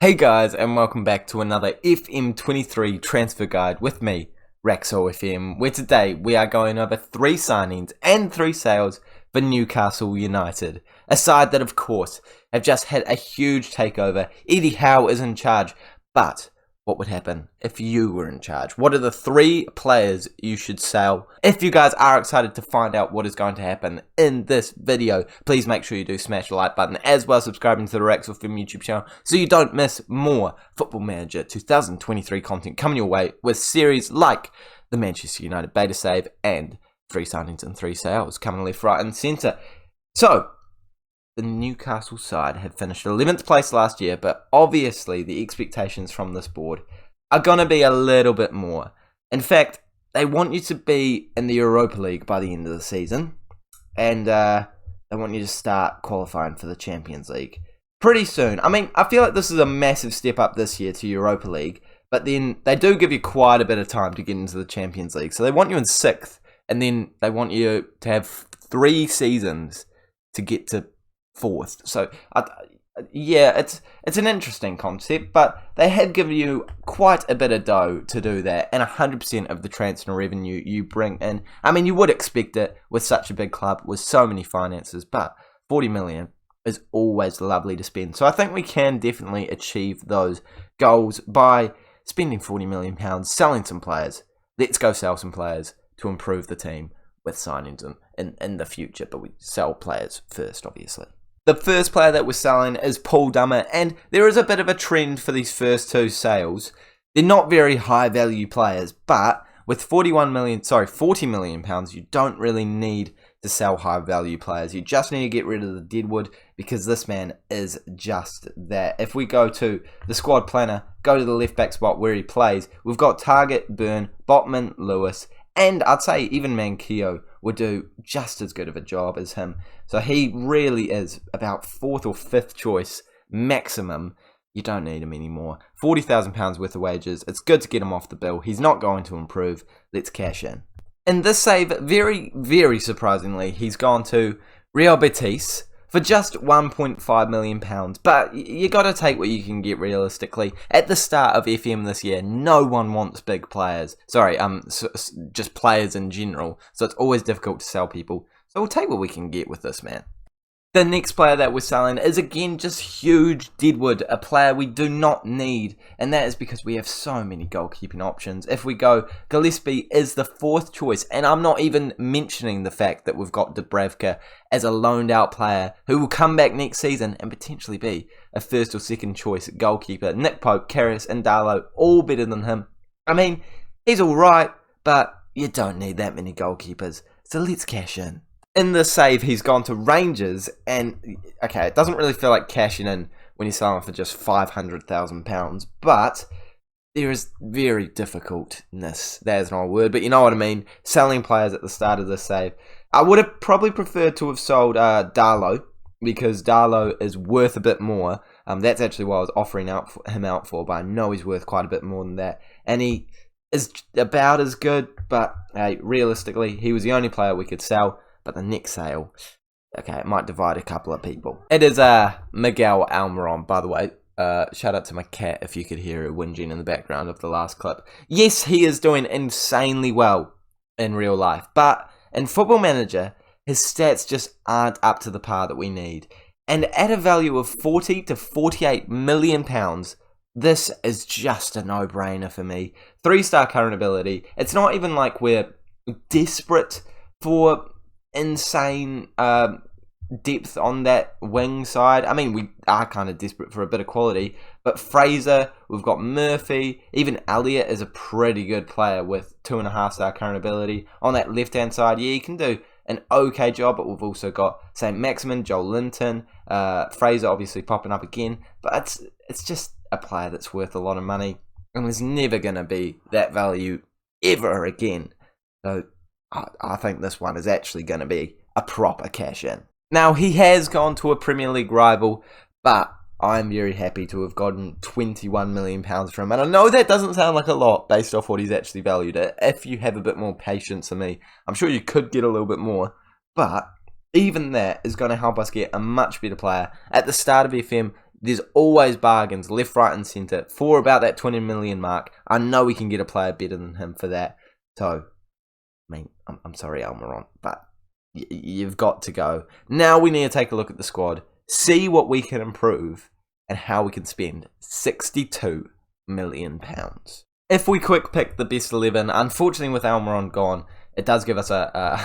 Hey guys, and welcome back to another FM23 Transfer Guide with me, Lascelles FM, where today we are going over 3 signings and 3 sales for Newcastle United. A side that, of course, have just had a huge takeover. Eddie Howe is in charge, but what would happen if you were in charge? What are the 3 players you should sell? If you guys are excited to find out what is going to happen in this video, please make sure you do smash the like button, as well as subscribing to the Lascelles FM YouTube channel so you don't miss more Football Manager 2023 content coming your way with series like the Manchester United beta save and 3 signings and 3 sales coming left, right and centre. So, the Newcastle side have finished 11th place last year, but obviously the expectations from this board are going to be a little bit more. In fact, they want you to be in the Europa League by the end of the season, and they want you to start qualifying for the Champions League pretty soon. I mean, I feel like this is a massive step up this year to Europa League, but then they do give you quite a bit of time to get into the Champions League. So they want you in 6th, and then they want you to have 3 seasons to get to 4th. So, yeah, it's an interesting concept, but they have given you quite a bit of dough to do that, and 100% of the transfer revenue you bring in. I mean, you would expect it with such a big club with so many finances, but 40 million is always lovely to spend. So I think we can definitely achieve those goals by spending £40 million, selling some players. Let's go sell some players to improve the team with signings in the future, but we sell players first, obviously. The first player that we're selling is Paul Dummer, and there is a bit of a trend for these first 2 sales. They're not very high value players, but with £40 million pounds, you don't really need to sell high value players. You just need to get rid of the deadwood, because this man is just that. If we go to the squad planner, go to the left back spot where he plays, we've got Target, Burn, Botman, Lewis, and I'd say even Manquillo would do just as good of a job as him. So he really is about 4th or 5th choice maximum. You don't need him anymore. £40,000 worth of wages. It's good to get him off the bill. He's not going to improve. Let's cash in. In this save, very, very surprisingly, he's gone to Real Betis for just £1.5 million. But you got to take what you can get realistically. At the start of FM this year, no one wants big players. Sorry, just players in general. So it's always difficult to sell people. So we'll take what we can get with this man. The next player that we're selling is again just huge deadwood, a player we do not need, and that is because we have so many goalkeeping options. If we go, Gillespie is the 4th choice, and I'm not even mentioning the fact that we've got Dubravka as a loaned out player who will come back next season and potentially be a 1st or 2nd choice goalkeeper. Nick Pope, Karras and Darlow, all better than him. I mean, he's alright, but you don't need that many goalkeepers, so let's cash in. In the save, he's gone to Rangers, and okay, it doesn't really feel like cashing in when you're selling for just £500,000, but there is very difficultness. There's not a word, but you know what I mean. Selling players at the start of this save. I would have probably preferred to have sold Darlow, because Darlow is worth a bit more. That's actually what I was offering him out for, but I know he's worth quite a bit more than that, and he is about as good, but hey, realistically, he was the only player we could sell. But the next sale, okay, it might divide a couple of people. It is Miguel Almiron, by the way. Shout out to my cat if you could hear her whinging in the background of the last clip. Yes, he is doing insanely well in real life, but in Football Manager, his stats just aren't up to the par that we need. And at a value of £40 to £48 million, this is just a no-brainer for me. 3-star current ability. It's not even like we're desperate for insane depth on that wing side. I mean, we are kind of desperate for a bit of quality, but Fraser, we've got Murphy, even Elliott is a pretty good player with 2.5-star current ability. On that left-hand side, yeah, he can do an okay job, but we've also got Saint-Maximin, Joel Linton, Fraser obviously popping up again, but it's just a player that's worth a lot of money, and there's never going to be that value ever again. So I think this one is actually going to be a proper cash-in. Now, he has gone to a Premier League rival, but I'm very happy to have gotten £21 million from him. And I know that doesn't sound like a lot based off what he's actually valued at. If you have a bit more patience than me, I'm sure you could get a little bit more. But even that is going to help us get a much better player. At the start of FM, There's always bargains left, right and centre for about that 20 million mark. I know we can get a player better than him for that. So, I mean, I'm sorry, Almiron, but you've got to go. Now we need to take a look at the squad, see what we can improve, and how we can spend £62 million. If we quick pick the best 11, unfortunately with Almiron gone, it does give us a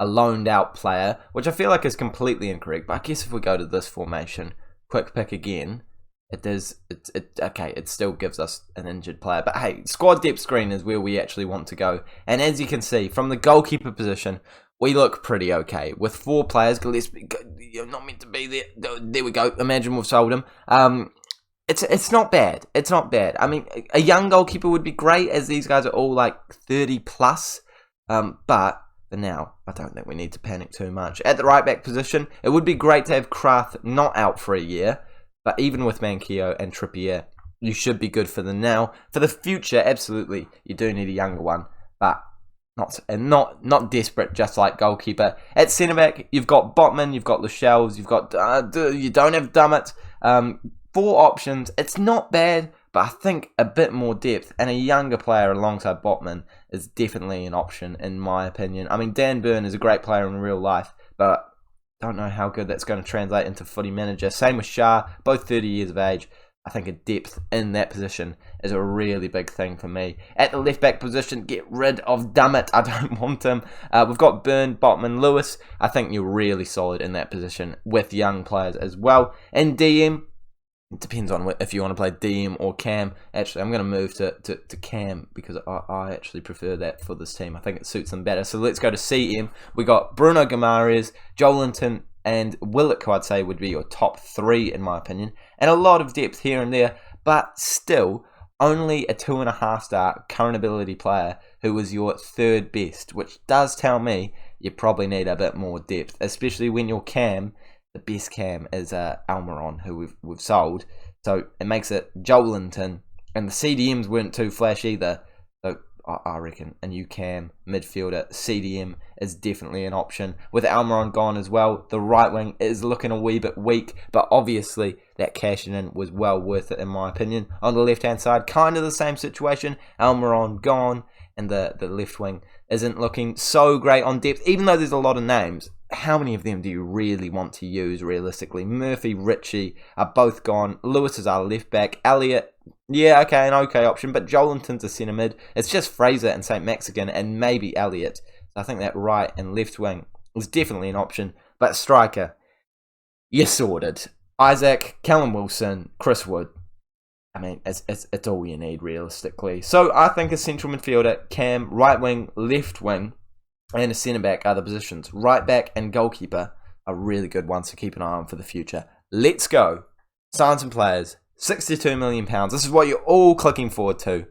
loaned out player, which I feel like is completely incorrect. But I guess if we go to this formation, quick pick again, it still gives us an injured player. But hey, squad depth screen is where we actually want to go. And as you can see, from the goalkeeper position, we look pretty okay. With 4 players, you're not meant to be there. There we go. Imagine we've sold him. It's not bad. It's not bad. I mean, a young goalkeeper would be great, as these guys are all like 30 plus. But for now, I don't think we need to panic too much. At the right back position, it would be great to have Kraft not out for a year. But even with Manquillo and Trippier, you should be good for the now. For the future, absolutely, you do need a younger one. But not desperate, just like goalkeeper. At centre back, you've got Botman, you've got Lascelles, you've got you don't have Dummett. 4 options. It's not bad, but I think a bit more depth and a younger player alongside Botman is definitely an option in my opinion. I mean, Dan Burn is a great player in real life, but I don't know how good that's going to translate into Footy Manager. Same with Shah, both 30 years of age. I think a depth in that position is a really big thing for me. At the left back position, get rid of Dummett. I don't want him. We've got Byrne, Botman, Lewis. I think you're really solid in that position with young players as well. And DM, it depends on if you want to play DM or Cam. Actually, I'm going to move to Cam because I actually prefer that for this team. I think it suits them better. So let's go to CM. We got Bruno Guimaraes, Joelinton, and Willock, who I'd say would be your top 3 in my opinion. And a lot of depth here and there, but still only a 2.5 star current ability player who was your 3rd best, which does tell me you probably need a bit more depth, especially when your Cam, the best Cam, is Almiron, who we've sold. So it makes it Joelinton, and the CDMs weren't too flash either. So I reckon a new Cam midfielder, CDM, is definitely an option. With Almiron gone as well, the right wing is looking a wee bit weak, but obviously that cashing in was well worth it in my opinion. On the left hand side, kind of the same situation. Almiron gone, and the left wing isn't looking so great on depth, even though there's a lot of names. How many of them do you really want to use realistically? Murphy, Ritchie are both gone. Lewis is our left back. Elliott, yeah, okay, an okay option, but Joelinton's a centre mid. It's just Fraser and Saint-Maximin and maybe Elliott. So I think that right and left wing is definitely an option. But striker, you're sorted. Isak, Callum Wilson, Chris Wood. I mean, it's all you need realistically. So I think a central midfielder, Cam, right wing, left wing, and a centre back are the positions. Right back and goalkeeper are really good ones to keep an eye on for the future. Let's go. Sign some players. £62 million. This is what you're all clicking forward to.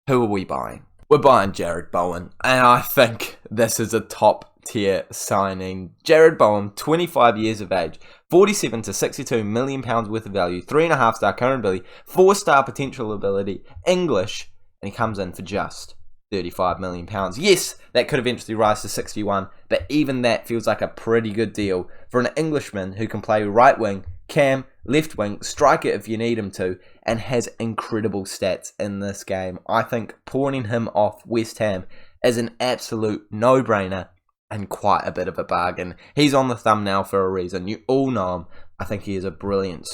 Who are we buying? We're buying Jarrod Bowen. And I think this is a top tier signing. Jarrod Bowen, 25 years of age. 47 to £62 million worth of value. 3.5 star current ability. 4 star potential ability. English. And he comes in for just £35 million. Yes, that could eventually rise to 61, but even that feels like a pretty good deal for an Englishman who can play right wing, Cam, left wing, striker if you need him to, and has incredible stats in this game. I think pawning him off West Ham is an absolute no-brainer and quite a bit of a bargain. He's on the thumbnail for a reason. You all know him. I think he is a brilliant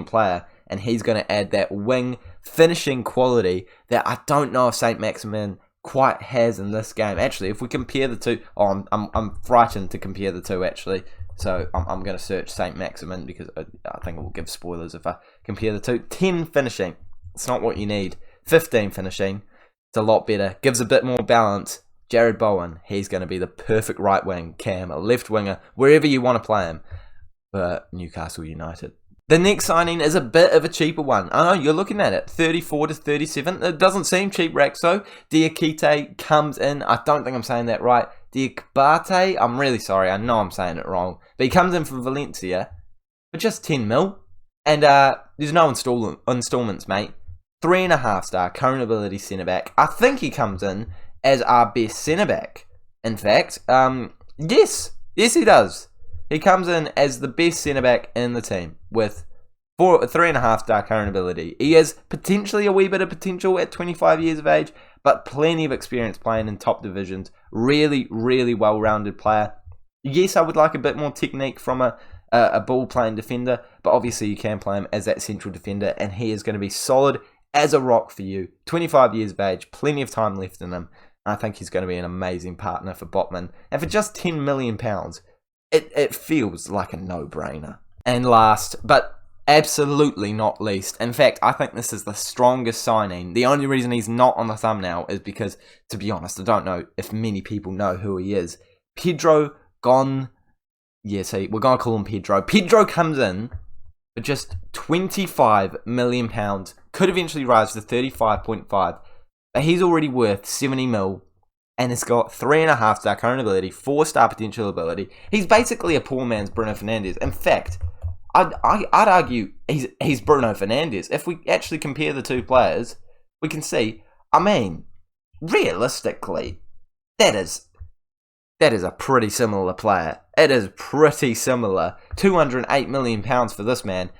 player, and he's going to add that wing finishing quality that I don't know if Saint-Maximin quite has in this game. Actually, if we compare the two, I'm frightened to compare the two actually. So I'm going to search Saint-Maximin because I think it will give spoilers if I compare the two. 10 finishing, it's not what you need. 15 finishing, it's a lot better. Gives a bit more balance. Jarrod Bowen, he's going to be the perfect right wing, Cam, a left winger, wherever you want to play him for Newcastle United. The next signing is a bit of a cheaper one. I know, you're looking at it. 34 to 37. It doesn't seem cheap, Raxo. Diakite comes in. I don't think I'm saying that right. Diakbate. I'm really sorry. I know I'm saying it wrong. But he comes in from Valencia for just 10 mil. And there's no installments, mate. 3.5 star current ability centre back. I think he comes in as our best centre back. In fact, yes he does. He comes in as the best centre back in the team with 3.5 current ability. He has potentially a wee bit of potential at 25 years of age, but plenty of experience playing in top divisions. Really, really well-rounded player. Yes, I would like a bit more technique from a ball-playing defender, but obviously you can play him as that central defender, and he is going to be solid as a rock for you. 25 years of age, plenty of time left in him. I think he's going to be an amazing partner for Botman. And for just £10 million, it feels like a no-brainer. And last, but absolutely not least, in fact, I think this is the strongest signing. The only reason he's not on the thumbnail is because, to be honest, I don't know if many people know who he is. Pedro Gon... Yes, we're going to call him Pedro. Pedro comes in for just £25 million. Could eventually rise to 35.5. But he's already worth 70 mil. And it's got 3.5 star current ability, 4 star potential ability. He's basically a poor man's Bruno Fernandes. In fact, I'd argue he's Bruno Fernandes. If we actually compare the two players, we can see, I mean, realistically, that is a pretty similar player. It is pretty similar. £208 million for this man.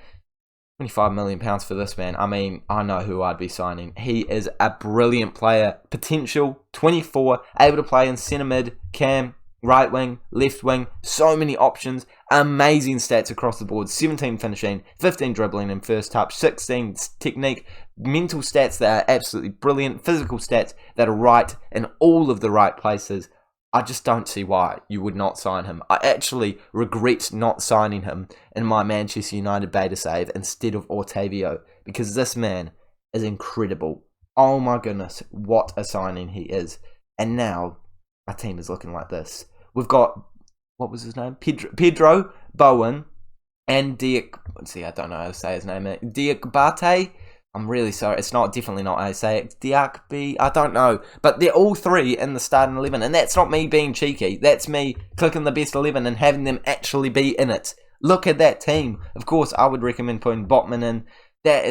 £25 million for this man. I mean, I know who I'd be signing. He is a brilliant player. Potential, 24, able to play in centre mid, cam, right wing, left wing. So many options. Amazing stats across the board. 17 finishing, 15 dribbling in first touch, 16 technique, mental stats that are absolutely brilliant, physical stats that are right in all of the right places. I just don't see why you would not sign him. I actually regret not signing him in my Manchester United beta save instead of Otavio, because this man is incredible. Oh my goodness, what a signing he is. And now, our team is looking like this. We've got, what was his name? Pedro Bowen and I don't know how to say his name. Diakbate. I'm really sorry. It's definitely not how I say it. Diakby. I don't know. But they're all three in the starting 11. And that's not me being cheeky. That's me clicking the best 11 and having them actually be in it. Look at that team. Of course, I would recommend putting Botman in. That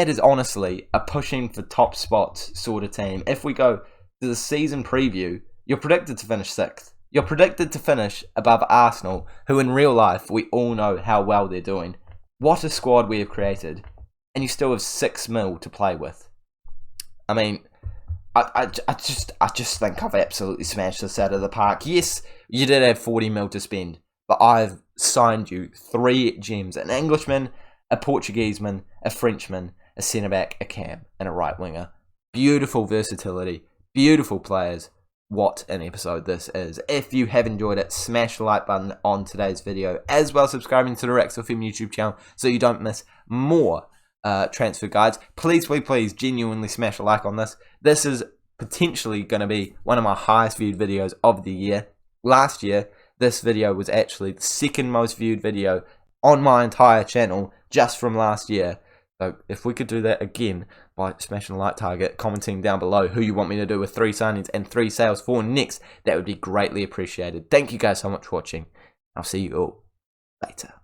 is honestly a pushing for top spots sort of team. If we go to the season preview, you're predicted to finish 6th. You're predicted to finish above Arsenal, who in real life, we all know how well they're doing. What a squad we have created. And you still have 6 mil to play with. I mean, I just think I've absolutely smashed this out of the park. Yes, you did have 40 mil to spend, but I've signed you 3 gems: an Englishman, a Portugueseman, a Frenchman, a centre back, a cam, and a right winger. Beautiful versatility, beautiful players. What an episode this is. If you have enjoyed it, smash the like button on today's video, as well as subscribing to the Lascelles FM YouTube channel so you don't miss more transfer guides. Please genuinely smash a like on this. This is potentially going to be one of my highest viewed videos of the year. Last year, this video was actually the 2nd most viewed video on my entire channel just from last year. So if we could do that again by smashing the like target, commenting down below who you want me to do with 3 signings and 3 sales for next, that would be greatly appreciated. Thank you guys so much for watching. I'll see you all later.